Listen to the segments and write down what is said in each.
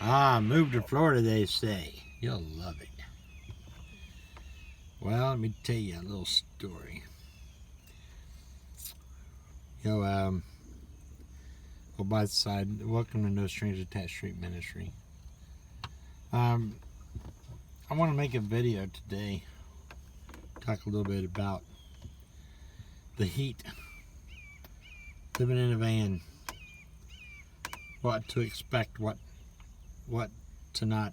Move to Florida, they say. You'll love it. Well, let me tell you a little story. Well, by the side, welcome to No Strangers Attached Street Ministry. I want to make a video today, talk a little bit about the heat, living in a van, what to expect, what to not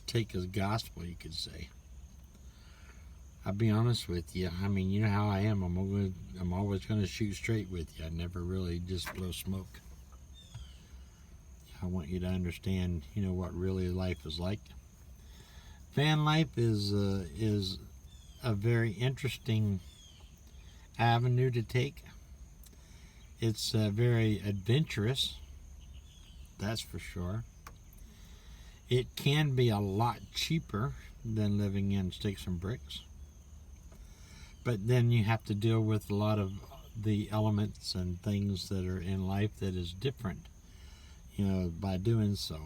take as gospel, you could say. I'll be honest with you. I mean, you know how I am. I'm always going to shoot straight with you. I never really just blow smoke. I want you to understand, what really life is like. Van life is a very interesting avenue to take. It's very adventurous, that's for sure. It can be a lot cheaper than living in sticks and bricks. But then you have to deal with a lot of the elements and things that are in life that is different, by doing so.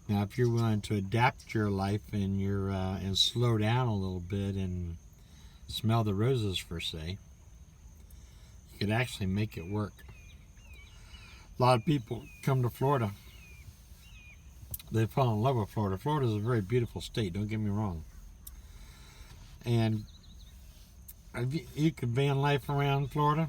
Now, if you're willing to adapt your life and and slow down a little bit and smell the roses, per se, you could actually make it work. A lot of people come to Florida. They fall in love with Florida. Florida is a very beautiful state, don't get me wrong. And you could van life around Florida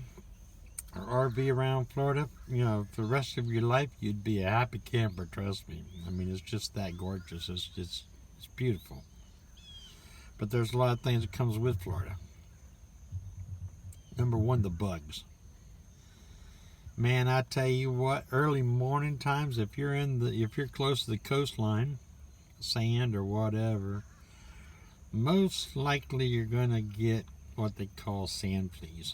or RV around Florida. For the rest of your life, you'd be a happy camper, trust me. I mean, it's just that gorgeous. It's beautiful. But there's a lot of things that comes with Florida. Number one, the bugs. Man, I tell you what, early morning times, if you're close to the coastline, sand or whatever, most likely you're gonna get what they call sand fleas.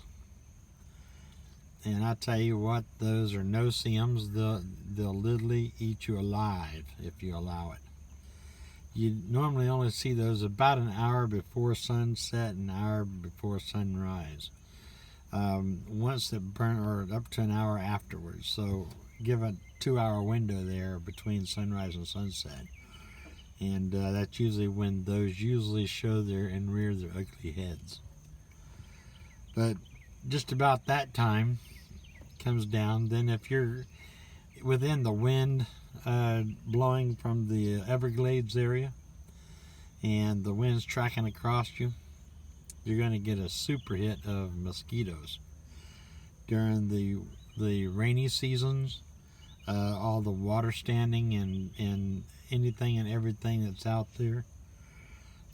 And I tell you what, those are no-see-ums. They'll literally eat you alive if you allow it. You normally only see those about an hour before sunset, an hour before sunrise. Once it burn, or up to an hour afterwards. So give a 2-hour window there between sunrise and sunset. And that's usually when those usually show their ugly heads. But just about that time comes down. Then if you're within the wind blowing from the Everglades area and the wind's tracking across you, you're going to get a super hit of mosquitoes. During the rainy seasons, all the water standing and anything and everything that's out there,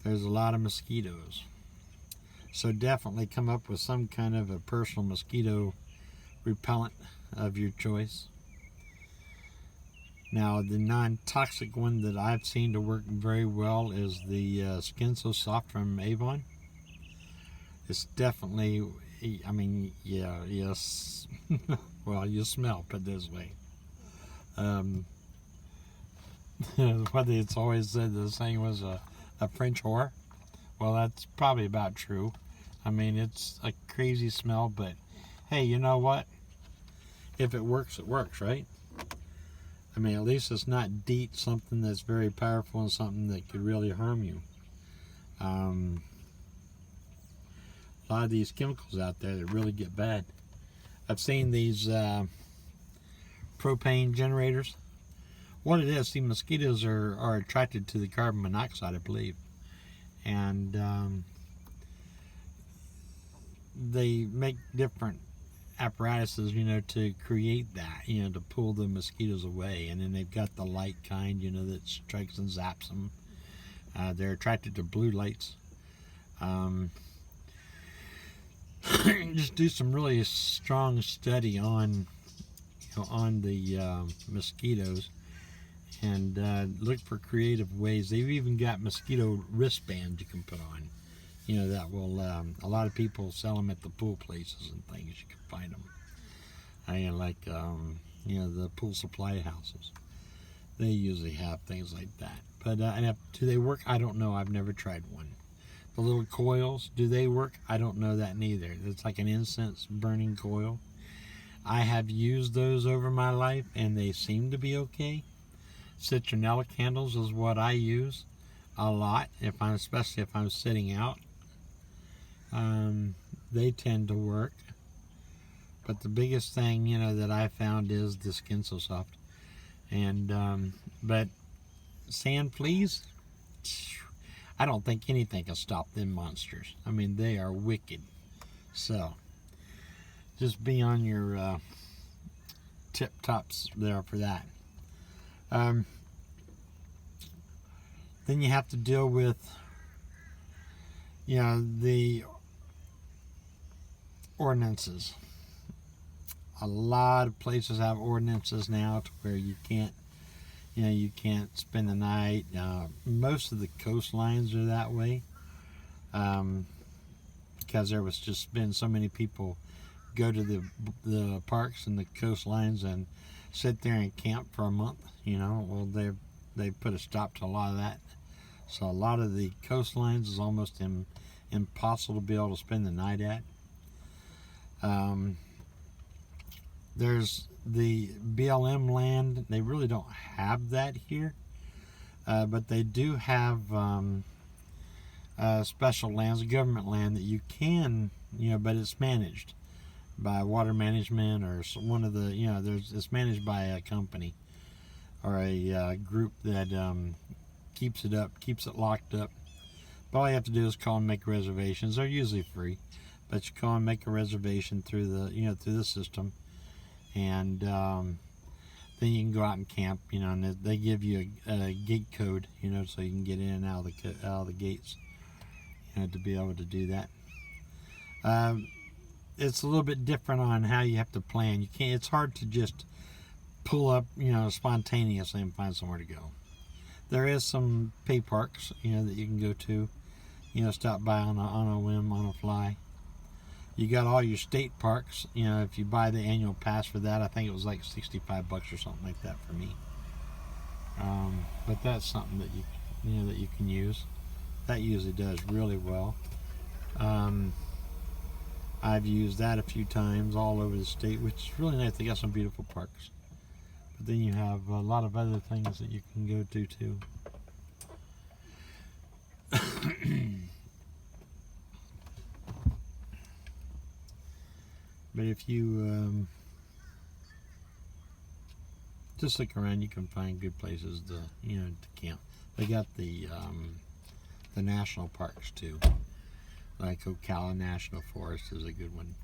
there's a lot of mosquitoes. So definitely come up with some kind of a personal mosquito repellent of your choice. Now, the non-toxic one that I've seen to work very well is the Skin So Soft from Avon. It's definitely, yes. Well, you smell, put it this way. Whether it's always said the saying was a French whore. Well, that's probably about true. I mean, it's a crazy smell, but hey, you know what? If it works, right? I mean, at least it's not DEET, something that's very powerful and something that could really harm you. A lot of these chemicals out there that really get bad. I've seen these propane generators. What it is, the mosquitoes are attracted to the carbon monoxide, I believe. And they make different apparatuses, to create that, to pull the mosquitoes away. And then they've got the light kind, that strikes and zaps them. They're attracted to blue lights. Just do some really strong study on the mosquitoes, and look for creative ways. They've even got mosquito wristbands you can put on. That will, a lot of people sell them at the pool places and things. You can find them. The pool supply houses. They usually have things like that. But do they work? I don't know. I've never tried one. The little coils, do they work? I don't know that neither. It's like an incense burning coil. I have used those over my life, and they seem to be okay. Citronella candles is what I use a lot, especially if I'm sitting out. They tend to work. But the biggest thing, that I found is the Skin So Soft. And, but sand fleas, I don't think anything can stop them monsters. I mean, they are wicked. So, just be on your tip tops there for that. Then you have to deal with, the ordinances. A lot of places have ordinances now to where you can't spend the night. Most of the coastlines are that way, because there was just been so many people go to the parks and the coastlines and sit there and camp for a month. Well, they put a stop to a lot of that. So a lot of the coastlines is almost impossible to be able to spend the night at. There's the BLM land. They really don't have that here, but they do have special lands, government land that you can, but it's managed by water management or one of the, it's managed by a company or a group that keeps it locked up. But all you have to do is call and make reservations. They're usually free, but you call and make a reservation through the system, and then you can go out and camp. And they give you a gate code, so you can get in and out of the gates, to be able to do that. It's a little bit different on how you have to plan. It's hard to just pull up, spontaneously and find somewhere to go. There is some pay parks, that you can go to, stop by on a whim, on a fly. You got all your state parks, if you buy the annual pass for that, I think it was like $65 or something like that for me. But that's something that that you can use. That usually does really well. I've used that a few times all over the state, which is really nice. They got some beautiful parks. But then you have a lot of other things that you can go to too. But if you just look around, you can find good places to to camp. They got the national parks too. Like Ocala National Forest is a good one.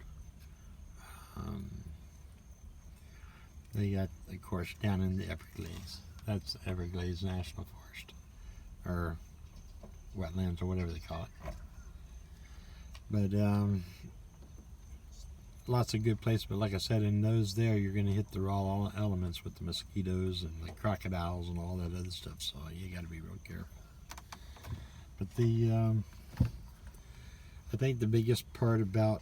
They got, of course, down in the Everglades. That's Everglades National Forest, or wetlands, or whatever they call it. But lots of good places. But like I said, in those there, you're going to hit the raw elements with the mosquitoes and the crocodiles and all that other stuff. So you got to be real careful. But I think the biggest part about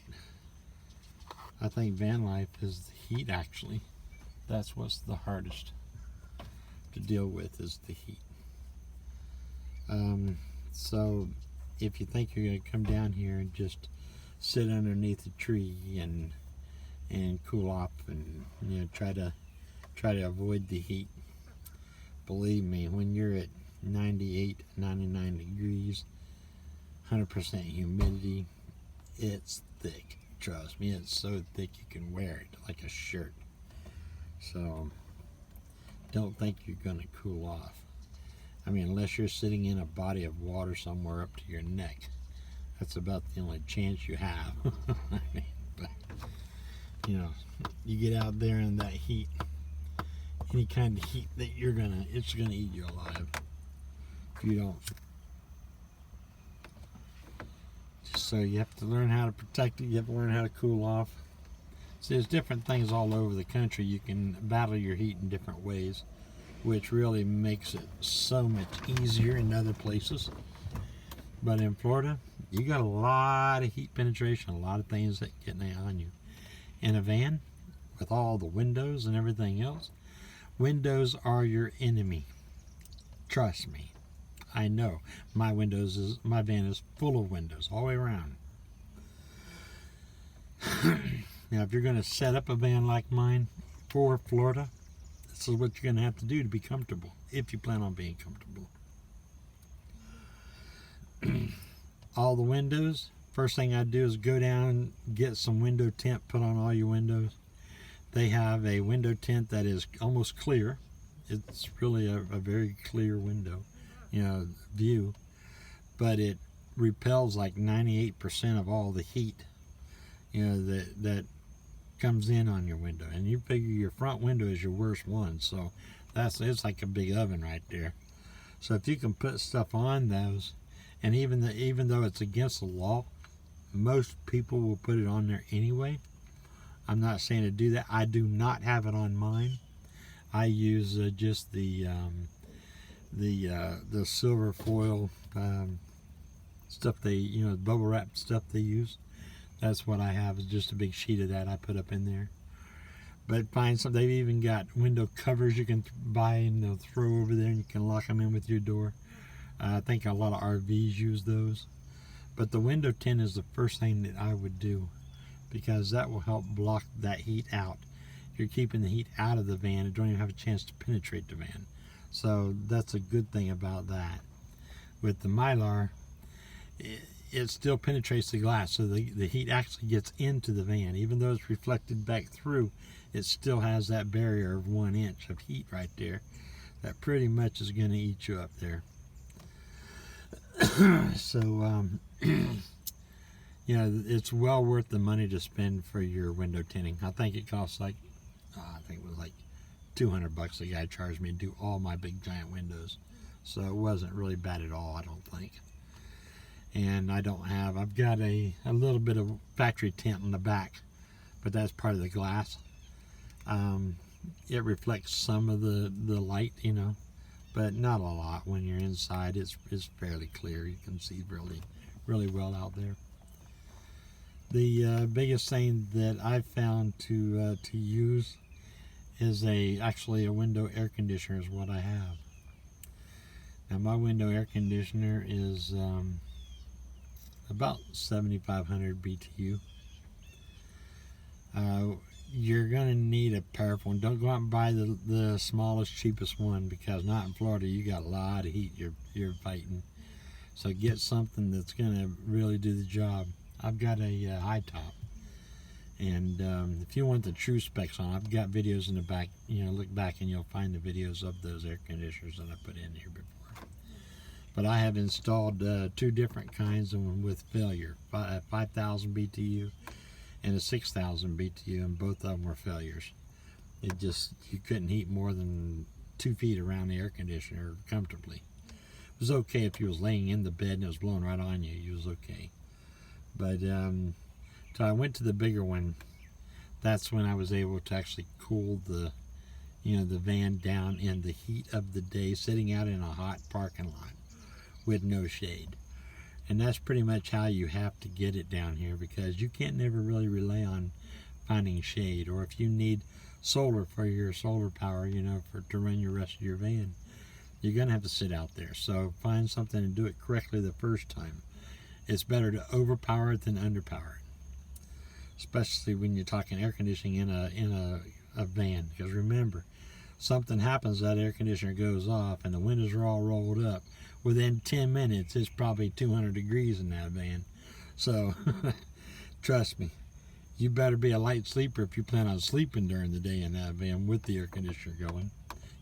van life is the heat. Actually, that's what's the hardest to deal with, is the heat. So if you think you're going to come down here and just sit underneath a tree and cool off and try to avoid the heat, believe me, when you're at 98, 99 degrees, 100% humidity, it's thick. Trust me, it's so thick you can wear it like a shirt. So don't think you're going to cool off. I mean, unless you're sitting in a body of water somewhere up to your neck. That's about the only chance you have. I mean, but you get out there in that heat, any kind of heat that it's gonna eat you alive if you don't. So you have to learn how to protect it. You have to learn how to cool off. So there's different things all over the country. You can battle your heat in different ways, which really makes it so much easier in other places. But in Florida, you got a lot of heat penetration, a lot of things that get on you. In a van, with all the windows and everything else, windows are your enemy. Trust me. I know. My van is full of windows all the way around. Now, if you're going to set up a van like mine for Florida, That's what you're going to have to do to be comfortable, if you plan on being comfortable. All the windows, first thing I do is go down, get some window tint, put on all your windows. They have a window tint that is almost clear. It's really a very clear window, view, but it repels like 98% of all the heat, that comes in on your window. And you figure your front window is your worst one, so it's like a big oven right there. So if you can put stuff on those, and even though it's against the law, most people will put it on there anyway. I'm not saying to do that. I do not have it on mine. I use just the silver foil stuff bubble wrap stuff they use. That's what I have, is just a big sheet of that I put up in there. But find some. They've even got window covers you can buy and they'll throw over there, and you can lock them in with your door. I think a lot of RVs use those. But the window tint is the first thing that I would do, because that will help block that heat out. If you're keeping the heat out of the van, it don't even have a chance to penetrate the van. So that's a good thing about that. With the Mylar, it still penetrates the glass, so the heat actually gets into the van. Even though it's reflected back through, it still has that barrier of 1 inch of heat right there that pretty much is going to eat you up there. So it's well worth the money to spend for your window tinting. I think it costs like I think it was like $200 the guy charged me to do all my big giant windows, so it wasn't really bad at all, I don't think. And I've got a little bit of factory tint on the back, but that's part of the glass. It reflects some of the light, but not a lot. When you're inside, it's fairly clear. You can see really well out there. The biggest thing that I've found to use is actually a window air conditioner is what I have. Now my window air conditioner is about 7,500 BTU. You're going to need a powerful one. Don't go out and buy the smallest, cheapest one, because not in Florida you got a lot of heat you're fighting. So get something that's going to really do the job. I've got a high top, and if you want the true specs on, I've got videos in the back. Look back and you'll find the videos of those air conditioners that I put in here before. But I have installed 2 different kinds of them with failure, 5,000 BTU and a 6,000 BTU, and both of them were failures. You couldn't heat more than 2 feet around the air conditioner comfortably. It was okay if you was laying in the bed and it was blowing right on you. You was okay. But so I went to the bigger one. That's when I was able to actually cool the van down in the heat of the day, sitting out in a hot parking lot with no shade. And that's pretty much how you have to get it down here, because you can't never really rely on finding shade. Or if you need solar for your solar power, to run your rest of your van, you're going to have to sit out there. So find something and do it correctly the first time. It's better to overpower it than underpower it, especially when you're talking air conditioning in a van. Because remember, something happens, that air conditioner goes off and the windows are all rolled up. Within 10 minutes, it's probably 200 degrees in that van. So trust me, you better be a light sleeper if you plan on sleeping during the day in that van with the air conditioner going.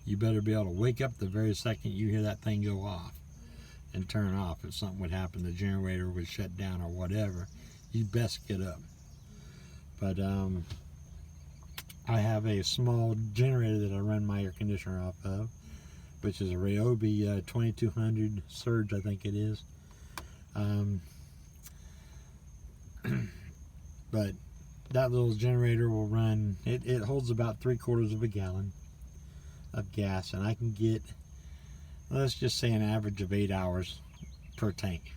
You better be able to wake up the very second you hear that thing go off and turn off. If something would happen, the generator would shut down or whatever, you best get up. But I have a small generator that I run my air conditioner off of, which is a Ryobi 2200 Surge, I think it is. But that little generator will run, it holds about 3/4 of a gallon of gas, and I can get, let's just say, an average of 8 hours per tank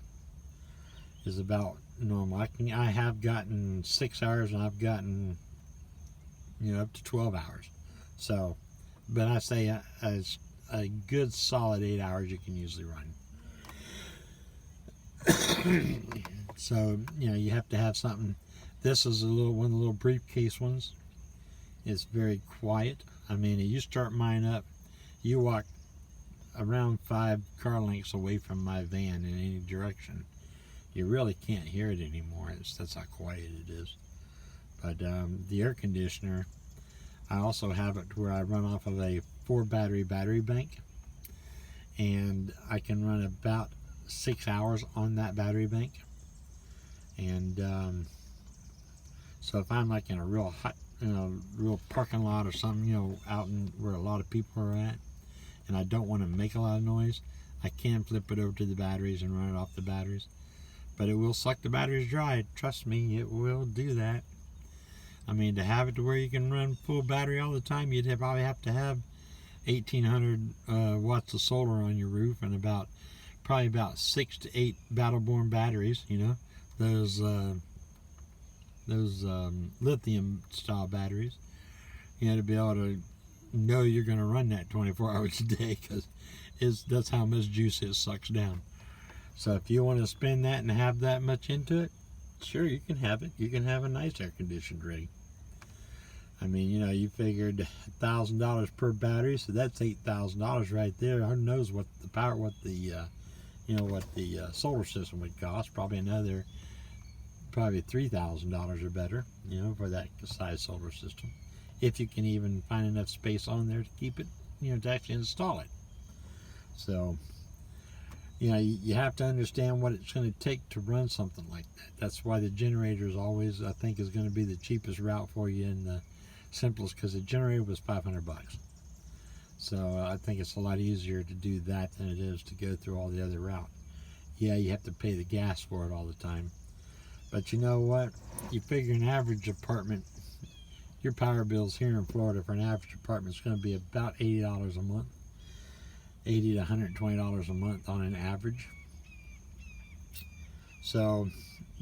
is about normal. I have gotten 6 hours, and I've gotten up to 12 hours. So, but I say a good solid 8 hours you can usually run. So you have to have something. This is one of the little briefcase ones. It's very quiet. I mean, you start mine up, you walk around 5 car lengths away from my van in any direction. You really can't hear it anymore. That's how quiet it is. But the air conditioner, I also have it where I run off of a 4 battery bank, and I can run about 6 hours on that battery bank. And so if I'm like in a real hot, real parking lot or something, out in where a lot of people are at, and I don't want to make a lot of noise, I can flip it over to the batteries and run it off the batteries. But it will suck the batteries dry. Trust me, it will do that. I mean, to have it to where you can run full battery all the time, you'd probably have to have 1,800 watts of solar on your roof and probably about 6 to 8 Battle-Born batteries. Those lithium style batteries. To be able to know you're going to run that 24 hours a day, because that's how much juice it sucks down. So if you want to spend that and have that much into it, sure, you can have it. You can have a nice air conditioned rig. I mean, you figured $1,000 per battery, so that's $8,000 right there. Who knows what the power, what the solar system would cost? Probably $3,000 or better, for that size solar system, if you can even find enough space on there to keep it, to actually install it. So, you have to understand what it's going to take to run something like that. That's why the generator is always, I think, is going to be the cheapest route for you and the simplest, because the generator was $500. So I think it's a lot easier to do that than it is to go through all the other route. Yeah, you have to pay the gas for it all the time. But you know what? You figure an average apartment, your power bills here in Florida for an average apartment is going to be about $80 a month. $80 to $120 a month on an average. So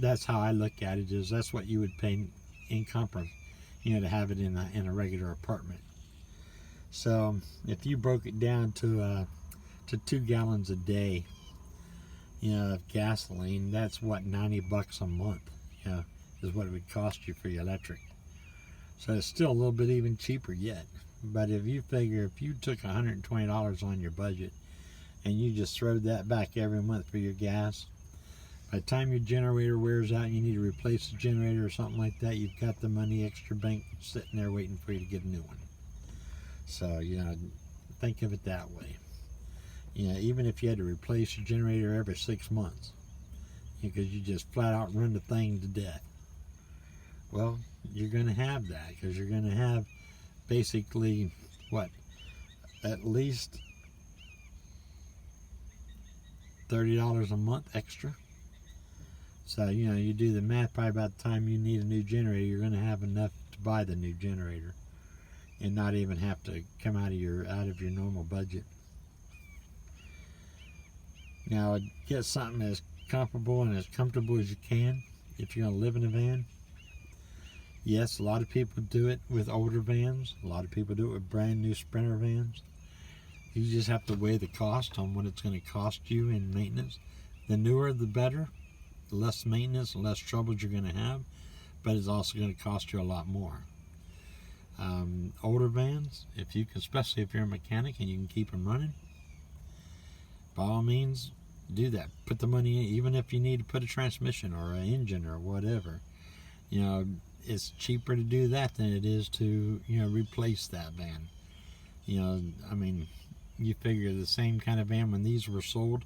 that's how I look at it, is that's what you would pay in comparison, to have it in a regular apartment. So if you broke it down to 2 gallons a day, of gasoline, that's what, $90 a month, is what it would cost you for your electric. So it's still a little bit even cheaper yet. But if you figure, if you took $120 on your budget and you just throwed that back every month for your gas, by the time your generator wears out and you need to replace the generator or something like that, you've got the money extra bank sitting there waiting for you to get a new one. So, think of it that way. Even if you had to replace your generator every 6 months, because you just flat out run the thing to death, well, you're going to have that, because you're going to have basically, at least $30 a month extra. So, you do the math, probably by the time you need a new generator, you're going to have enough to buy the new generator and not even have to come out of your normal budget. Now, get something as comparable and as comfortable as you can if you're going to live in a van. Yes, a lot of people do it with older vans. A lot of people do it with brand new Sprinter vans. You just have to weigh the cost on what it's going to cost you in maintenance. The newer, the better. The less maintenance, the less troubles you're going to have, but it's also going to cost you a lot more. Older vans, especially if you're a mechanic and you can keep them running, by all means, do that. Put the money in, even if you need to put a transmission or an engine or whatever. It's cheaper to do that than it is to, replace that van. I mean, you figure the same kind of van, when these were sold,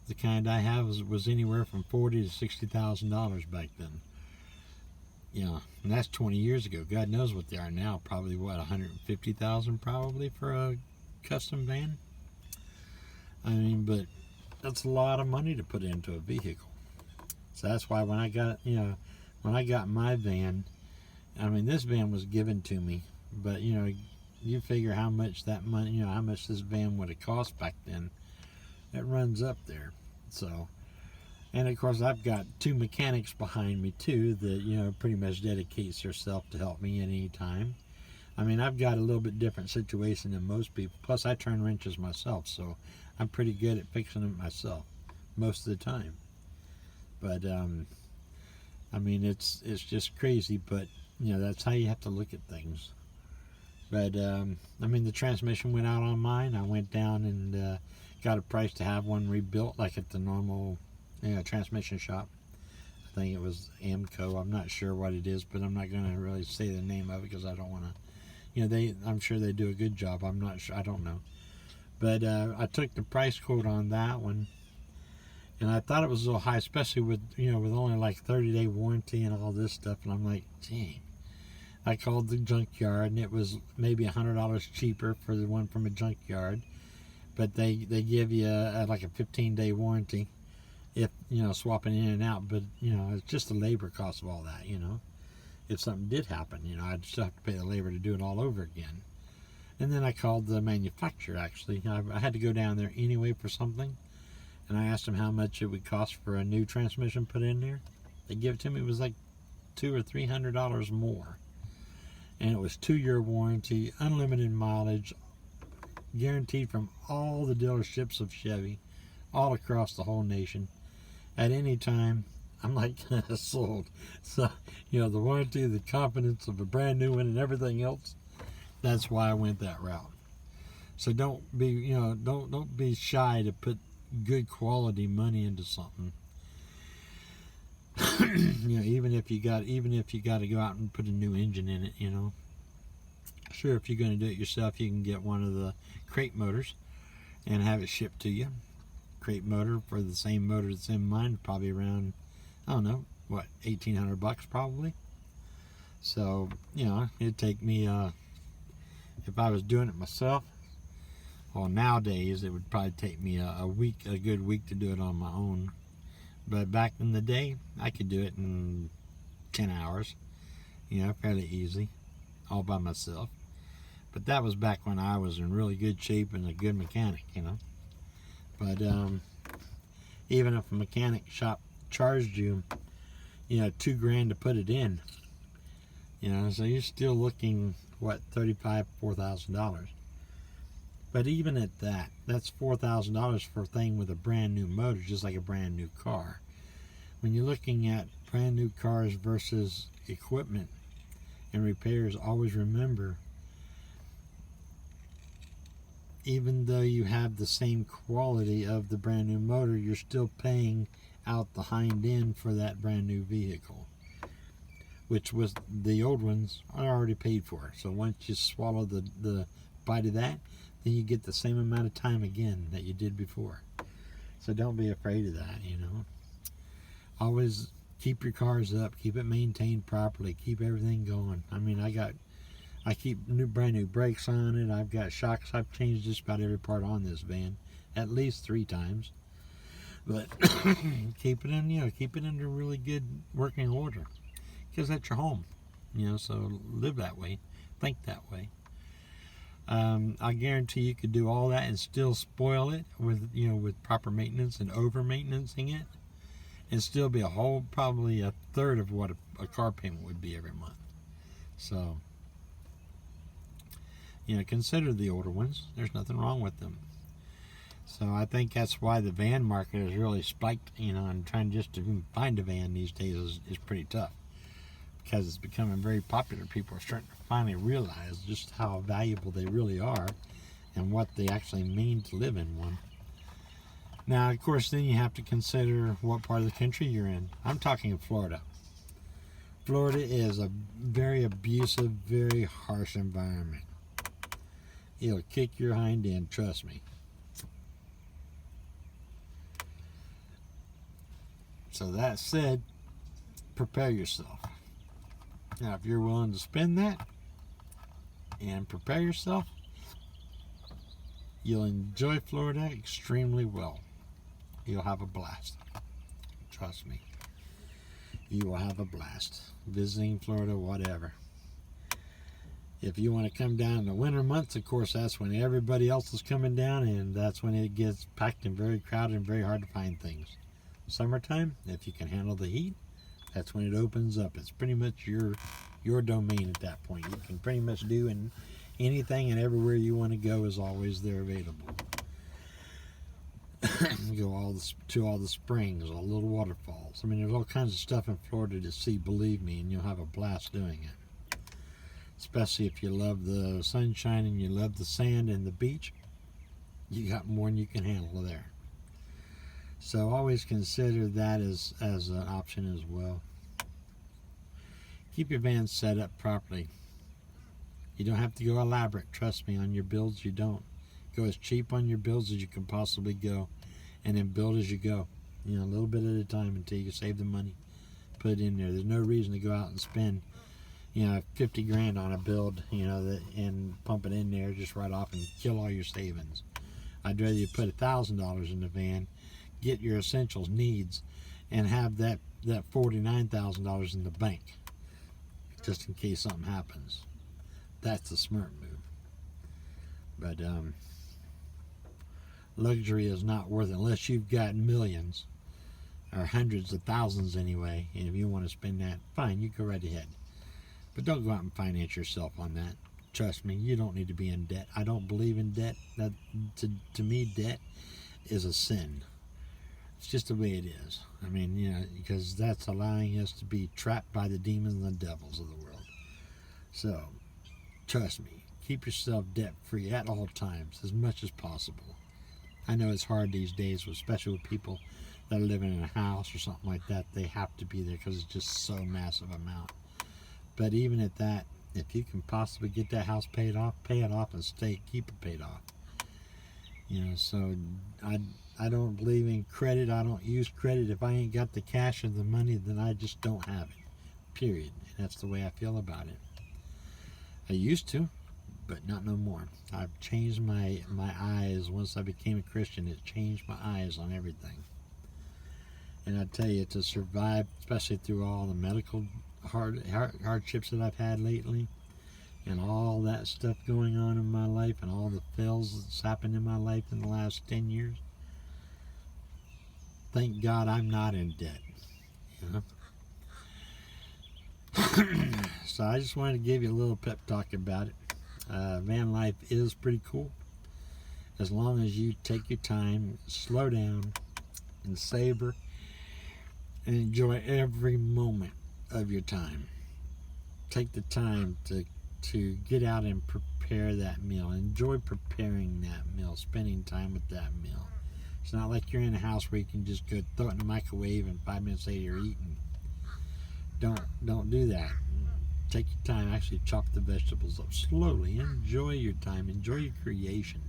the kind I have was anywhere from $40,000 to $60,000 back then. And that's 20 years ago. God knows what they are now. Probably $150,000 probably for a custom van. I mean, but that's a lot of money to put into a vehicle. So that's why when I got my van, I mean, this van was given to me, but you figure how much that money, how much this van would have cost back then. It runs up there. So, and of course I've got 2 mechanics behind me too that pretty much dedicates herself to help me any time. I mean, I've got a little bit different situation than most people. Plus I turn wrenches myself, so I'm pretty good at fixing them myself most of the time. But I mean, it's just crazy, but that's how you have to look at things. But I mean, the transmission went out on mine. I went down and got a price to have one rebuilt, like at the normal, transmission shop. I think it was Amco. I'm not sure what it is, but I'm not going to really say the name of it because I don't want to. I'm sure they do a good job. I'm not sure. I don't know. But I took the price quote on that one, and I thought it was a little high, especially with with only like 30-day warranty and all this stuff. And I'm like, dang. I called the junkyard, and it was maybe $100 cheaper for the one from a junkyard, but they give you like a 15-day warranty if swapping in and out. But it's just the labor cost of all that. If something did happen, I'd just have to pay the labor to do it all over again. And then I called the manufacturer. Actually, I had to go down there anyway for something, and I asked them how much it would cost for a new transmission put in there. They give it to me. It was like $200 or $300 more. And it was 2-year warranty, unlimited mileage, guaranteed from all the dealerships of Chevy, all across the whole nation. At any time, I'm like, sold. So, the warranty, the confidence of a brand new one, and everything else. That's why I went that route. So don't be, don't be shy to put good quality money into something. Even if you got to go out and put a new engine in it, Sure, if you're going to do it yourself, you can get one of the crate motors and have it shipped to you. Crate motor for the same motor that's in mine, probably around, I don't know, what, $1,800 probably. So, it'd take me, if I was doing it myself, well, nowadays it would probably take me a good week to do it on my own. But back in the day, I could do it in 10 hours, fairly easy, all by myself. But that was back when I was in really good shape and a good mechanic, But even if a mechanic shop charged you, $2,000 to put it in, so you're still looking, what, $4,000. But even at that, that's $4,000 for a thing with a brand new motor, just like a brand new car. When you're looking at brand new cars versus equipment and repairs, always remember, even though you have the same quality of the brand new motor, you're still paying out the hind end for that brand new vehicle, which was the old ones are already paid for. So once you swallow the bite of that, then you get the same amount of time again that you did before. So don't be afraid of that, Always keep your cars up, keep it maintained properly, keep everything going. I mean, I keep brand new brakes on it. I've got shocks. I've changed just about every part on this van, at least 3 times. But keep it under really good working order, because that's your home, So live that way, think that way. I guarantee you could do all that and still spoil it with proper maintenance and over maintaining it, and still be probably a third of what a car payment would be every month. So, consider the older ones. There's nothing wrong with them. So I think that's why the van market has really spiked, and trying just to find a van these days is pretty tough, because it's becoming very popular. People are starting to finally realize just how valuable they really are and what they actually mean to live in one. Now, of course, then you have to consider what part of the country you're in. I'm talking Florida. Florida is a very abusive, very harsh environment. It'll kick your hind end, trust me. So that said, prepare yourself. Now, if you're willing to spend that and prepare yourself, you'll enjoy Florida extremely well. You'll have a blast. Trust me. You will have a blast visiting Florida, whatever. If you want to come down in the winter months, of course, that's when everybody else is coming down, and that's when it gets packed and very crowded and very hard to find things. Summertime, if you can handle the heat, that's when it opens up. It's pretty much your domain at that point. You can pretty much do anything and everywhere you want to go is always there available. You go to all the springs, all the little waterfalls. I mean, there's all kinds of stuff in Florida to see, believe me, and you'll have a blast doing it. especially if you love the sunshine and you love the sand and the beach. You got more than you can handle there. So always consider that as an option as well. Keep your van set up properly. You don't have to go elaborate, trust me, on your builds. You don't. Go as cheap on your builds as you can possibly go, and then build as you go. You know, a little bit at a time until you save the money. Put it in there. There's no reason to go out and spend, 50 grand on a build, and pump it in there just right off and kill all your savings. I'd rather you put $1,000 in the van, get your essentials needs, and have that $49,000 in the bank, just in case something happens. That's a smart move. But luxury is not worth it unless you've got millions or hundreds of thousands anyway. And if you want to spend that, fine, you go right ahead. But don't go out and finance yourself on that. Trust me, you don't need to be in debt. I don't believe in debt. That to me, debt is a sin. It's just the way it is. I mean, because that's allowing us to be trapped by the demons and the devils of the world. So, trust me, keep yourself debt-free at all times, as much as possible. I know it's hard these days, especially with people that are living in a house or something like that. They have to be there because it's just so massive amount. But even at that, if you can possibly get that house paid off, pay it off and keep it paid off. So I don't believe in credit. I don't use credit. If I ain't got the cash or the money, then I just don't have it. Period. And that's the way I feel about it. I used to, but not no more. I've changed my eyes. Once I became a Christian, it changed my eyes on everything. And I tell you, to survive, especially through all the medical hardships that I've had lately, and all that stuff going on in my life, and all the fails that's happened in my life in the last 10 years, thank God I'm not in debt. So I just wanted to give you a little pep talk about it. Van life is pretty cool, as long as you take your time, slow down, and savor, and enjoy every moment of your time. Take the time to get out and prepare that meal. Enjoy preparing that meal, spending time with that meal. It's not like you're in a house where you can just go throw it in the microwave and 5 minutes later you're eating. Don't do that. Take your time. Actually chop the vegetables up slowly. Enjoy your time. Enjoy your creation.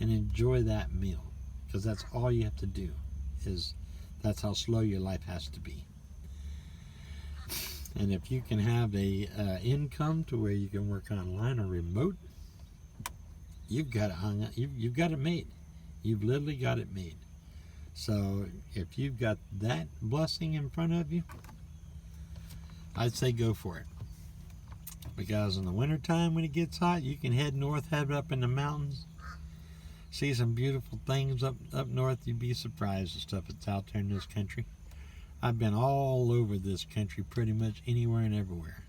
And enjoy that meal. Because that's all you have to do. That's how slow your life has to be. And if you can have a income to where you can work online or remote, you've got it you've got it made. You've literally got it made. So if you've got that blessing in front of you, I'd say go for it. Because in the wintertime when it gets hot, you can head north, head up in the mountains, see some beautiful things up north. You'd be surprised at stuff that's out there in this country. I've been all over this country, pretty much anywhere and everywhere.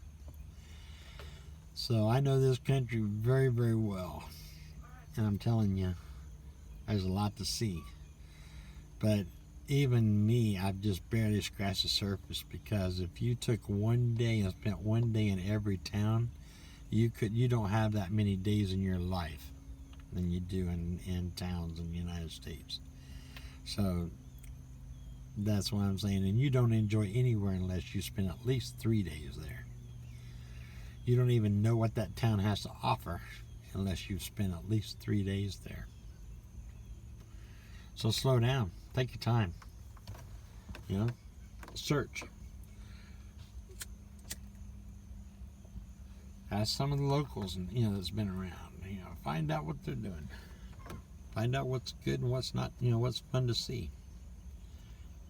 So I know this country very, very well. And I'm telling you, there's a lot to see. But even me, I've just barely scratched the surface, because if you took one day and spent one day in every town, you don't have that many days in your life than you do in towns in the United States. So that's what I'm saying. And you don't enjoy anywhere unless you spend at least 3 days there. You don't even know what that town has to offer unless you've spent at least 3 days there. So slow down. Take your time. Search. Ask some of the locals, that's been around. Find out what they're doing. Find out what's good and what's not. What's fun to see.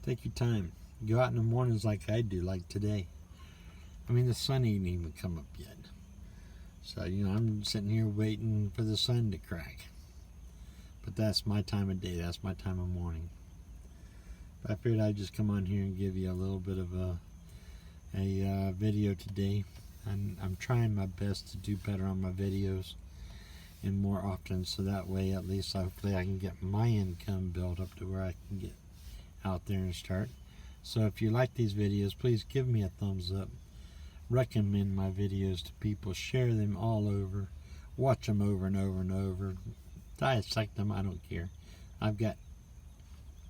Take your time. Go out in the mornings like I do, like today. The sun ain't even come up yet. So, I'm sitting here waiting for the sun to crack. But that's my time of day. That's my time of morning. I figured I'd just come on here and give you a little bit of a video today. I'm trying my best to do better on my videos and more often, so that way at least hopefully I can get my income built up to where I can get out there and start. So if you like these videos, please give me a thumbs up. recommend my videos to people, share them all over, watch them over and over and over, dissect them, I don't care. I've got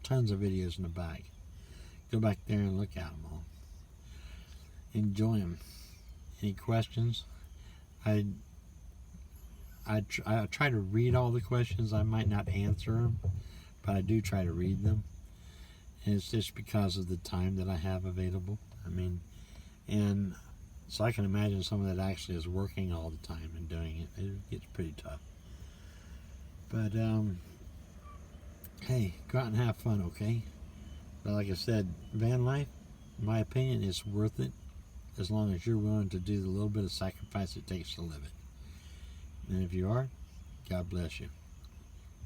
tons of videos in the bag. Go back there and look at them all. Enjoy them. Any questions? I try to read all the questions. I might not answer them, but I do try to read them. And it's just because of the time that I have available. I mean, and so I can imagine someone that actually is working all the time and doing it. It gets pretty tough. But, hey, go out and have fun, okay? But like I said, van life, in my opinion, is worth it as long as you're willing to do the little bit of sacrifice it takes to live it. And if you are, God bless you.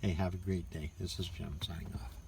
Hey, have a great day. This is Jim signing off.